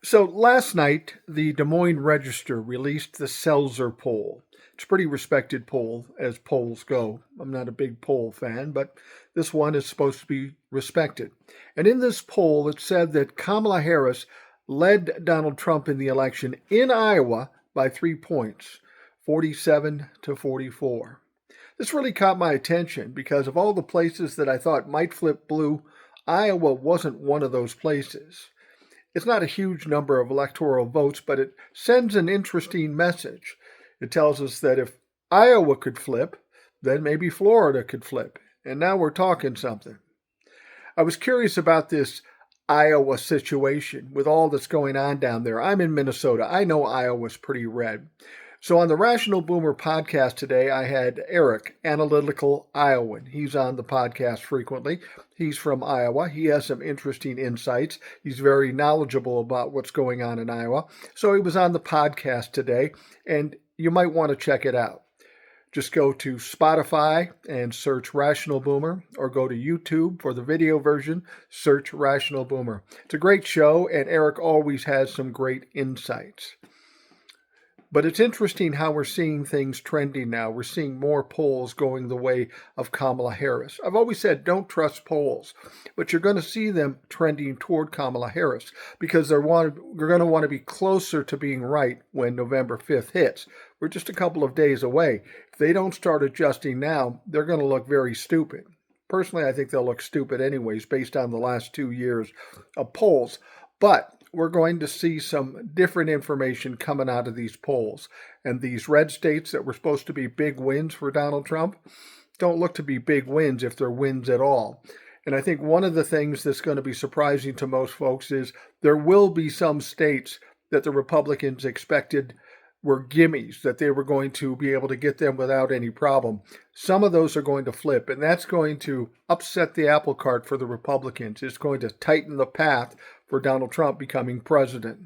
So last night, the Des Moines Register released the Seltzer poll. It's a pretty respected poll as polls go. I'm not a big poll fan, but this one is supposed to be respected. And in this poll, it said that Kamala Harris led Donald Trump in the election in Iowa by 3 points, 47 to 44. This really caught my attention because of all the places that I thought might flip blue, Iowa wasn't one of those places. It's not a huge number of electoral votes, but it sends an interesting message. It tells us that if Iowa could flip, then maybe Florida could flip. And now we're talking something. I was curious about this Iowa situation with all that's going on down there. I'm in Minnesota. I know Iowa's pretty red. So on the Rational Boomer podcast today, I had Eric, Analytical Iowan. He's on the podcast frequently. He's from Iowa. He has some interesting insights. He's very knowledgeable about what's going on in Iowa. So he was on the podcast today, and you might want to check it out. Just go to Spotify and search Rational Boomer, or go to YouTube for the video version, search Rational Boomer. It's a great show, and Eric always has some great insights. But it's interesting how we're seeing things trending now. We're seeing more polls going the way of Kamala Harris. I've always said don't trust polls, but you're going to see them trending toward Kamala Harris because they're going to want to be closer to being right when November 5th hits. We're just a couple of days away. If they don't start adjusting now, they're going to look very stupid. Personally, I think they'll look stupid anyways based on the last 2 years of polls. But we're going to see some different information coming out of these polls. And these red states that were supposed to be big wins for Donald Trump don't look to be big wins if they're wins at all. And I think one of the things that's going to be surprising to most folks is there will be some states that the Republicans expected were gimmies, that they were going to be able to get them without any problem. Some of those are going to flip, and that's going to upset the apple cart for the Republicans. It's going to tighten the path for Donald Trump becoming president.